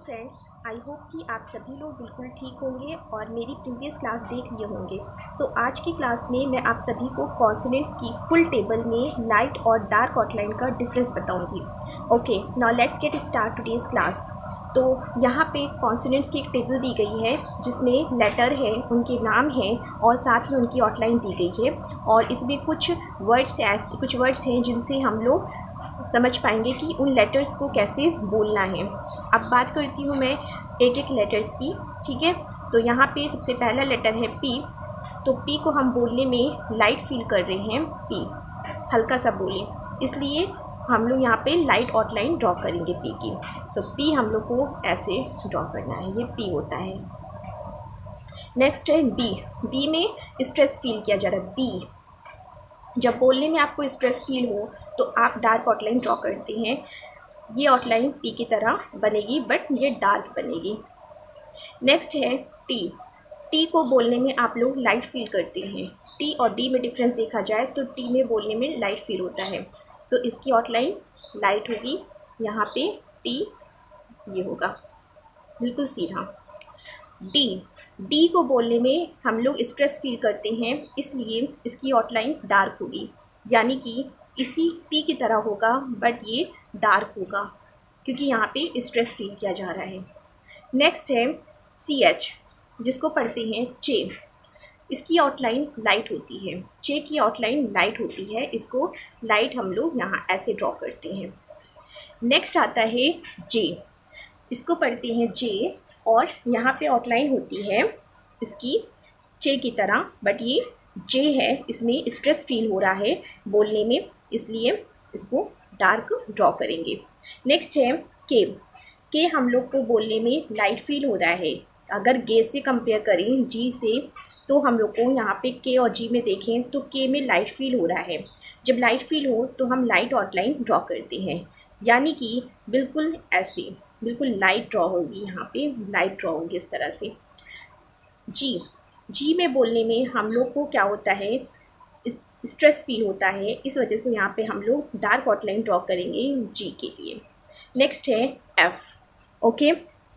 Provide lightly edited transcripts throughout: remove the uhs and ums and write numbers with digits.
Friends, I hope कि आप सभी लोग बिल्कुल ठीक होंगे और मेरी प्रीवियस क्लास देख लिए होंगे। सो आज की क्लास में मैं आप सभी को कॉन्सोनेंट्स की फुल टेबल में लाइट और डार्क आउटलाइन का डिफरेंस बताऊंगी। Okay, now let's get start today's class. तो यहाँ पे कॉन्सोनेंट्स की एक टेबल दी गई है जिसमें लेटर है, उनके नाम हैं और साथ में उनकी आउटलाइन दी गई है। और इसमें कुछ वर्ड्स हैं जिनसे हम लोग समझ पाएंगे कि उन लेटर्स को कैसे बोलना है। अब बात करती हूँ मैं एक एक लेटर्स की, ठीक है। तो यहाँ पे सबसे पहला लेटर है पी। तो पी को हम बोलने में लाइट फील कर रहे हैं, पी हल्का सा बोलें, इसलिए हम लोग यहाँ पे लाइट आउटलाइन ड्रॉ करेंगे पी की। सो पी हम लोग को ऐसे ड्रॉ करना है, ये पी होता है। नेक्स्ट है बी। बी में स्ट्रेस फील किया जा रहा है। बी जब बोलने में आपको स्ट्रेस फील हो तो आप डार्क आउटलाइन ड्रॉ करते हैं। ये आउटलाइन पी की तरह बनेगी बट ये डार्क बनेगी। नेक्स्ट है टी। टी को बोलने में आप लोग लाइट फील करते हैं। टी और डी में डिफरेंस देखा जाए तो टी में बोलने में लाइट फील होता है। सो इसकी आउटलाइन लाइट होगी। यहाँ पे टी ये होगा बिल्कुल सीधा। डी। डी को बोलने में हम लोग स्ट्रेस फील करते हैं, इसलिए इसकी आउटलाइन डार्क होगी, यानी कि इसी टी की तरह होगा बट ये डार्क होगा क्योंकि यहाँ पे स्ट्रेस फील किया जा रहा है। नेक्स्ट है सी एच, जिसको पढ़ते हैं चे। इसकी आउटलाइन लाइट होती है, चे की आउटलाइन लाइट होती है, इसको लाइट हम लोग यहाँ ऐसे ड्रॉ करते हैं। नेक्स्ट आता है जे। इसको पढ़ते हैं जे और यहाँ पे आउटलाइन होती है इसकी चे की तरह बट ये जे है, इसमें स्ट्रेस फील हो रहा है बोलने में, इसलिए इसको डार्क ड्रॉ करेंगे। नेक्स्ट है के। के हम लोग को बोलने में लाइट फील हो रहा है। अगर गे से कंपेयर करें जी से तो हम लोग को यहाँ पे के और जी में देखें तो के में लाइट फील हो रहा है। जब लाइट फील हो तो हम लाइट आउटलाइन ड्रॉ करते हैं, यानी कि बिल्कुल ऐसे बिल्कुल लाइट ड्रॉ होगी, यहाँ पे लाइट ड्रॉ होगी इस तरह से। जी। जी में बोलने में हम लोग को क्या होता है, स्ट्रेस फील होता है, इस वजह से यहाँ पे हम लोग डार्क आउटलाइन ड्रॉ करेंगे जी के लिए। नेक्स्ट है एफ़। ओके,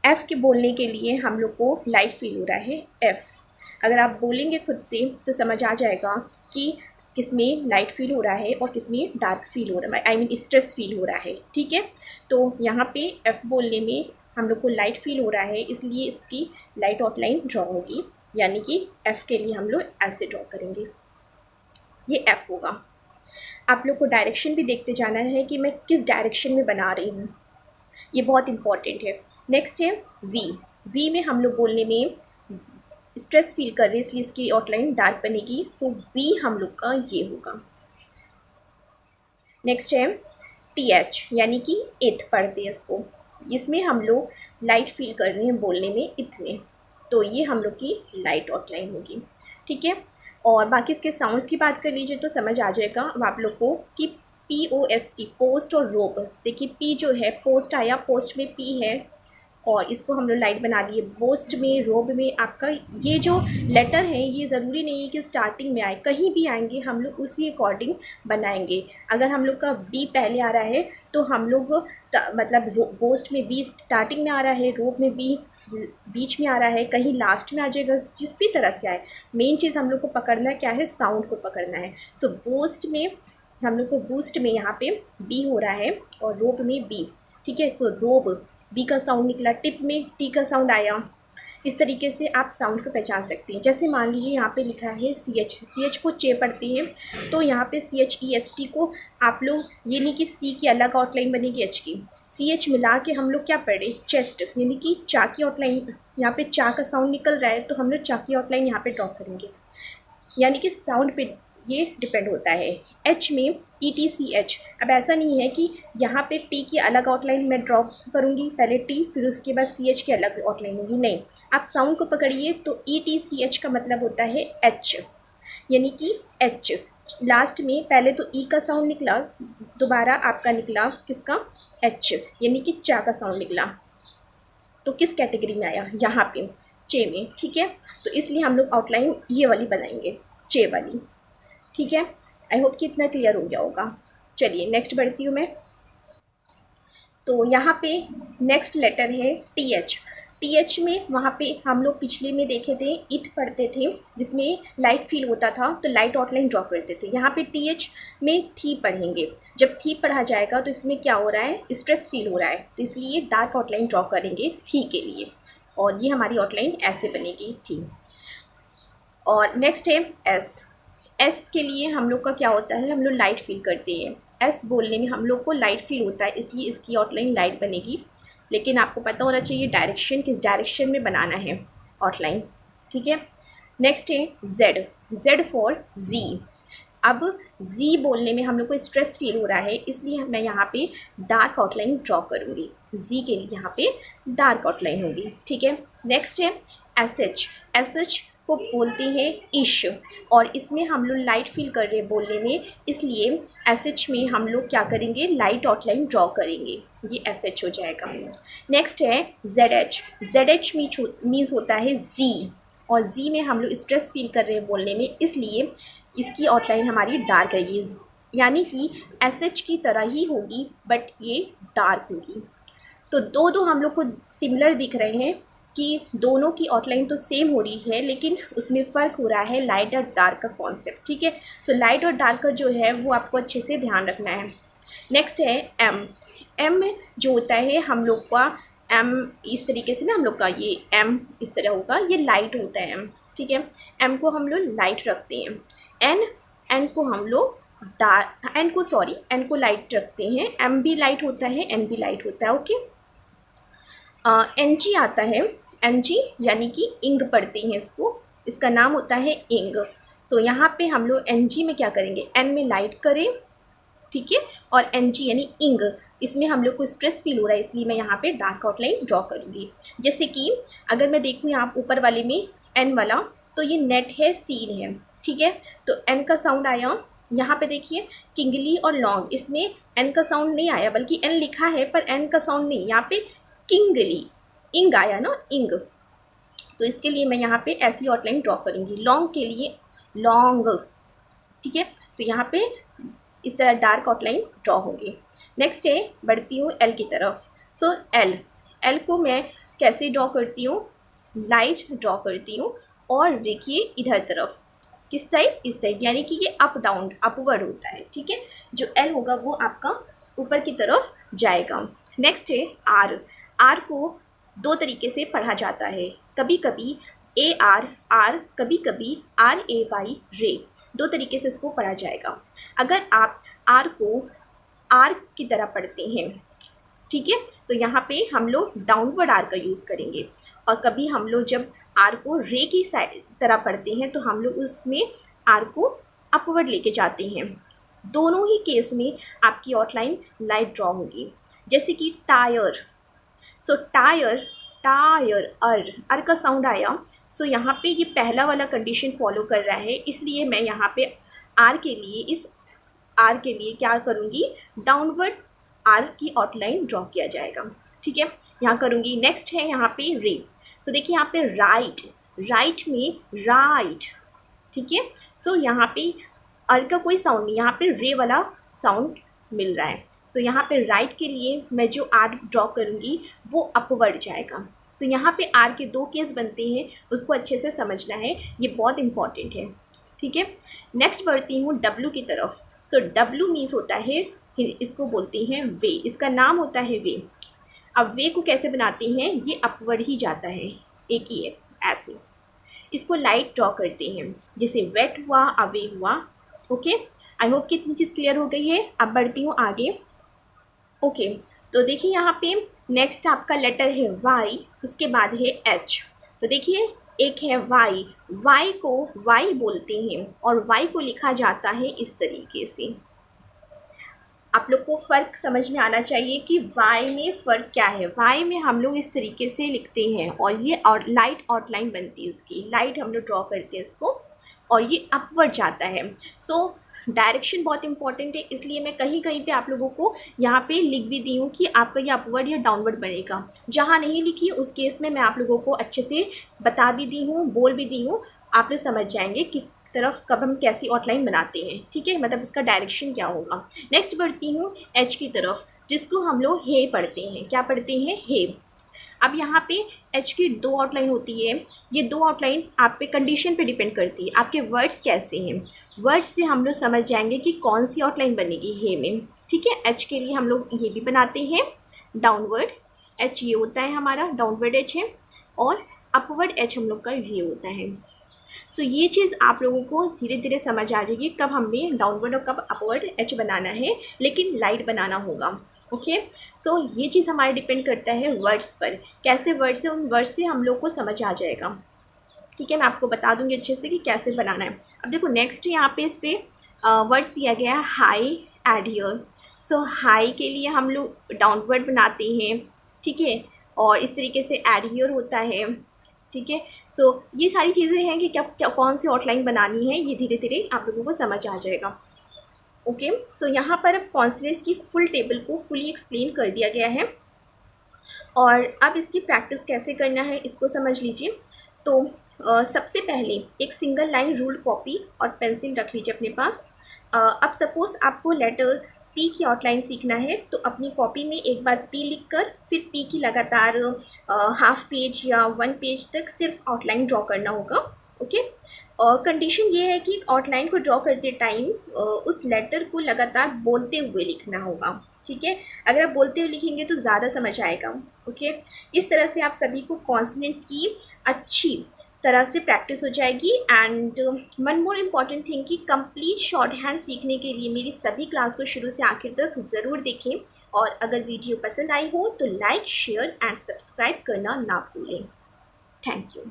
एफ़ के बोलने के लिए हम लोग को लाइट फील हो रहा है एफ़। अगर आप बोलेंगे खुद से तो समझ आ जाएगा कि किसमें लाइट फील हो रहा है और किसमें डार्क फील हो रहा है, आई मीन स्ट्रेस फील हो रहा है, ठीक है। तो यहाँ पे एफ़ बोलने में हम लोग को लाइट फील हो रहा है, इसलिए इसकी लाइट आउटलाइन ड्रॉ होगी, यानी कि एफ़ के लिए हम लोग ऐसे ड्रॉ करेंगे, ये एफ़ होगा। आप लोग को डायरेक्शन भी देखते जाना है कि मैं किस डायरेक्शन में बना रही हूँ, ये बहुत इंपॉर्टेंट है। नेक्स्ट है वी। वी में हम लोग बोलने में स्ट्रेस फील कर रहे हैं, इसलिए इसकी आउटलाइन डार्क बनेगी। सो वी हम लोग का ये होगा। नेक्स्ट है टी एच, यानी कि इथ पढ़ते हैं इसको। इसमें हम लोग लाइट फील कर रहे हैं बोलने में इथ में, तो ये हम लोग की लाइट आउटलाइन होगी, ठीक है। और बाकी इसके साउंड्स की बात कर लीजिए तो समझ आ जाएगा अब आप लोग को कि P O S T, post और रोप। देखिए पी जो है पोस्ट आया, पोस्ट में पी है और इसको हम लोग लाइट बना दिए। पोस्ट में, रोब में आपका ये जो लेटर है ये ज़रूरी नहीं है कि स्टार्टिंग में आए, कहीं भी आएंगे हम लोग उसी अकॉर्डिंग बनाएंगे। अगर हम लोग का बी पहले आ रहा है तो हम लोग मतलब पोस्ट में बी स्टार्टिंग में आ रहा है, रोब में बी बीच में आ रहा है, कहीं लास्ट में आ जाएगा, जिस भी तरह से आए। मेन चीज़ हम लोग को पकड़ना क्या है, साउंड को पकड़ना है। सो बूस्ट में हम लोग को बूस्ट में यहाँ पे बी हो रहा है और रोब में बी, ठीक है। सो रोब बी का साउंड निकला, टिप में टी का साउंड आया। इस तरीके से आप साउंड को पहचान सकते हैं। जैसे मान लीजिए यहाँ पे लिखा है सी एच, सी एच को चे पढ़ते हैं तो यहाँ पे C H E S T को आप लोग, ये नहीं कि सी की अलग आउटलाइन बनेगी एच की, सी एच मिला के हम लोग क्या पढ़े, चेस्ट, यानी कि चा की आउटलाइन। यहाँ पे चा का साउंड निकल रहा है तो हम लोग चा की आउटलाइन यहाँ पे ड्रॉ करेंगे, यानी कि साउंड पे ये डिपेंड होता है। एच में ई टी सी एच, अब ऐसा नहीं है कि यहाँ पे टी की अलग आउटलाइन मैं ड्रॉ करूँगी, पहले टी फिर उसके बाद सी एच की अलग आउटलाइन होगी, नहीं। आप साउंड को पकड़िए तो ई टी सी एच का मतलब होता है एच, यानी कि एच लास्ट में पहले तो ई का साउंड निकला, दोबारा आपका निकला किसका, एच, यानी कि चा का साउंड निकला। तो किस कैटेगरी में आया, यहाँ पे चे में, ठीक है। तो इसलिए हम लोग आउटलाइन ये वाली बनाएंगे, चे वाली, ठीक है। आई होप कि इतना क्लियर हो गया होगा। चलिए नेक्स्ट बढ़ती हूँ मैं। तो यहाँ पे नेक्स्ट लेटर है टी एच। टी एच में वहाँ पे हम लोग पिछले में देखे थे इट पढ़ते थे जिसमें लाइट फील होता था, तो लाइट आउटलाइन ड्रॉ करते थे। यहाँ पे टी एच में थी पढ़ेंगे। जब थी पढ़ा जाएगा तो इसमें क्या हो रहा है, स्ट्रेस फील हो रहा है, तो इसलिए डार्क आउटलाइन ड्रॉ करेंगे थी के लिए, और ये हमारी आउटलाइन ऐसे बनेगी थी। और नेक्स्ट है एस। एस के लिए हम लोग का क्या होता है, हम लोग लाइट फील करते हैं। एस बोलने में हम लोग को लाइट फील होता है, इसलिए इसकी आउटलाइन लाइट बनेगी। लेकिन आपको पता होना चाहिए डायरेक्शन, किस डायरेक्शन में बनाना है आउटलाइन, ठीक है। नेक्स्ट है जेड। जेड फॉर जी। अब जी बोलने में हम लोग को स्ट्रेस फील हो रहा है, इसलिए मैं यहाँ पे डार्क आउटलाइन ड्रॉ करूँगी। जी के लिए यहाँ पे डार्क आउटलाइन होगी, ठीक है। नेक्स्ट है एस एच। एस एच को बोलते हैं इश, और इसमें हम लोग लाइट फील कर रहे हैं बोलने में, इसलिए एस एच में हम लोग क्या करेंगे, लाइट आउटलाइन ड्रॉ करेंगे, ये एस एच हो जाएगा। नेक्स्ट है Z H. Z H means होता है जी, और जी में हम लोग स्ट्रेस फील कर रहे हैं बोलने में, इसलिए इसकी आउटलाइन हमारी डार्क रहेगी, यानी कि एस एच की तरह ही होगी बट ये डार्क होगी। तो दो हम लोग को सिमिलर दिख रहे हैं कि दोनों की आउटलाइन तो सेम हो रही है, लेकिन उसमें फ़र्क हो रहा है लाइट और डार्क का कॉन्सेप्ट, ठीक है। सो लाइट और डार्क का जो है वो आपको अच्छे से ध्यान रखना है। नेक्स्ट है एम। एम जो होता है हम लोग का, एम इस तरीके से ना, हम लोग का ये एम इस तरह होगा, ये लाइट होता है एम, ठीक है। एम को हम लोग लाइट रखते हैं। एन, एन को हम लोग डार्क, एन को लाइट रखते हैं। एम भी लाइट होता है, एन भी लाइट होता है, ओके। एन जी आता है। एन जी यानी कि इंग पढ़ते हैं इसको, इसका नाम होता है इंग। तो यहाँ पे हम लोग एन जी में क्या करेंगे, एन में लाइट करें, ठीक है, और एन जी यानी इंग, इसमें हम लोग को स्ट्रेस फील हो रहा है, इसलिए मैं यहाँ पे डार्क आउटलाइन ड्रॉ करूँगी। जैसे कि अगर मैं देखूँ यहाँ ऊपर वाले में एन वाला, तो ये नेट है, सीन है, ठीक है। तो एन का साउंड आया, यहाँ पे देखिए किंगली और लॉन्ग, इसमें एन का साउंड नहीं आया, बल्कि एन लिखा है पर एन का साउंड नहीं, यहाँ पे किंगली, इंग आया ना, इंग। तो इसके लिए मैं यहाँ पे ऐसी आउटलाइन ड्रॉ करूँगी। लॉन्ग के लिए लॉन्ग, ठीक है। तो यहाँ पे इस तरह डार्क आउटलाइन ड्रॉ होगी। नेक्स्ट है, बढ़ती हूँ एल की तरफ। सो एल, एल को मैं कैसे ड्रॉ करती हूँ, लाइट ड्रॉ करती हूँ, और देखिए इधर तरफ, किस साइड, इस साइड, यानी कि ये अप डाउन, अपवर्ड होता है, ठीक है। जो एल होगा वो आपका ऊपर की तरफ जाएगा। नेक्स्ट है आर। आर को दो तरीके से पढ़ा जाता है, कभी कभी ए आर आर, कभी कभी आर ए वाई रे, दो तरीके से इसको पढ़ा जाएगा। अगर आप आर को आर की तरह पढ़ते हैं, ठीक है, तो यहाँ पे हम लोग डाउनवर्ड आर का यूज़ करेंगे, और कभी हम लोग जब आर को रे की साइड तरह पढ़ते हैं तो हम लोग उसमें आर को अपवर्ड लेके जाते हैं। दोनों ही केस में आपकी आउटलाइन लाइट ड्रॉ होगी। जैसे कि टायर, सो टायर, टायर, अर का साउंड आया, सो यहाँ पे ये पहला वाला कंडीशन फॉलो कर रहा है, इसलिए मैं यहाँ पे आर के लिए, इस आर के लिए क्या करूँगी, डाउनवर्ड आर की आउटलाइन ड्रॉ किया जाएगा, ठीक है, यहाँ करूँगी। नेक्स्ट है यहाँ पे रे। सो देखिए यहाँ पे राइट, राइट में राइट, ठीक है। सो यहाँ पे अर का कोई साउंड नहीं, यहाँ पे रे वाला साउंड मिल रहा है। सो यहाँ पे राइट के लिए मैं जो आर ड्रॉ करूँगी वो अपवर्ड जाएगा। सो यहाँ पे आर के दो केस बनते हैं, उसको अच्छे से समझना है, ये बहुत इंपॉर्टेंट है, ठीक है। नेक्स्ट बढ़ती हूँ डब्लू की तरफ। सो डब्लू मीन्स होता है, इसको बोलते हैं वे, इसका नाम होता है वे। अब वे को कैसे बनाते हैं, ये अपवर्ड ही जाता है, एक ही है ऐसे। इसको लाइट ड्रॉ करते हैं, जैसे वेट हुआ, अवे हुआ, ओके। आई होप कि इतनी चीज़ क्लियर हो गई है। अब बढ़ती हूँ आगे, ओके। तो देखिए यहाँ पे नेक्स्ट आपका लेटर है वाई, उसके बाद है एच। तो देखिए एक है वाई, वाई को वाई बोलते हैं, और वाई को लिखा जाता है इस तरीके से। आप लोग को फ़र्क समझ में आना चाहिए कि वाई में फ़र्क क्या है। वाई में हम लोग इस तरीके से लिखते हैं, और ये और लाइट आउटलाइन बनती है, इसकी लाइट हम लोग ड्रॉ करते हैं इसको, और ये अपवर्ड जाता है। सो डायरेक्शन बहुत इंपॉर्टेंट है, इसलिए मैं कहीं कहीं पे आप लोगों को यहाँ पे लिख भी दी हूँ कि आपका ये अपवर्ड या डाउनवर्ड बनेगा। जहाँ नहीं लिखी उस केस में मैं आप लोगों को अच्छे से बता भी दी हूँ, बोल भी दी हूँ, आप लोग समझ जाएंगे किस तरफ कब हम कैसी आउटलाइन बनाते हैं, ठीक है, मतलब उसका डायरेक्शन क्या होगा। नेक्स्ट बढ़ती हूँ एच की तरफ। जिसको हम लोग हे पढ़ते हैं। क्या पढ़ते हैं? हे। अब यहाँ पे एच की 2 आउटलाइन होती है। ये 2 आउटलाइन आप पे कंडीशन पे डिपेंड करती है, आपके वर्ड्स कैसे हैं। वर्ड्स से हम लोग समझ जाएंगे कि कौन सी आउटलाइन बनेगी हे में। ठीक है, एच के लिए हम लोग ये भी बनाते हैं डाउनवर्ड एच, ये होता है हमारा डाउनवर्ड एच है, और अपवर्ड एच हम लोग का ये होता है। सो ये चीज़ आप लोगों को धीरे धीरे समझ आ जाएगी कब हमें डाउनवर्ड और कब अपवर्ड एच बनाना है, लेकिन लाइट बनाना होगा। ओके, सो ये चीज़ हमारे डिपेंड करता है वर्ड्स पर, कैसे वर्ड्स है, उन वर्ड्स से हम लोग को समझ आ जाएगा। ठीक है, मैं आपको बता दूंगी अच्छे से कि कैसे बनाना है। अब देखो नेक्स्ट यहाँ पे इस पर वर्ड्स दिया गया है हाई, एडियर। सो हाई के लिए हम लोग डाउनवर्ड बनाते हैं। ठीक है, और इस तरीके से एडियर होता है। ठीक है, सो ये सारी चीज़ें हैं कि क्या कौन सी आउटलाइन बनानी है, ये धीरे धीरे आप लोगों को समझ आ जाएगा। ओके, सो यहाँ पर कॉन्सोनेंट्स की फुल टेबल को फुली एक्सप्लेन कर दिया गया है, और अब इसकी प्रैक्टिस कैसे करना है इसको समझ लीजिए। तो सबसे पहले एक सिंगल लाइन रूल्ड कॉपी और पेंसिल रख लीजिए अपने पास। अब सपोज़ आपको लेटर पी की आउटलाइन सीखना है, तो अपनी कॉपी में एक बार पी लिखकर फिर पी की लगातार हाफ पेज या 1 पेज तक सिर्फ आउटलाइन ड्रॉ करना होगा। ओके, और कंडीशन ये है कि आउटलाइन को ड्रॉ करते टाइम उस लेटर को लगातार बोलते हुए लिखना होगा। ठीक है, अगर आप बोलते हुए लिखेंगे तो ज़्यादा समझ आएगा। ओके, इस तरह से आप सभी को कॉन्सोनेंट्स की अच्छी तरह से प्रैक्टिस हो जाएगी। And one more important thing कि कंप्लीट शॉर्ट हैंड सीखने के लिए मेरी सभी क्लास को शुरू से आखिर तक ज़रूर देखें, और अगर वीडियो पसंद आई हो तो लाइक, शेयर एंड सब्सक्राइब करना ना भूलें। Thank you.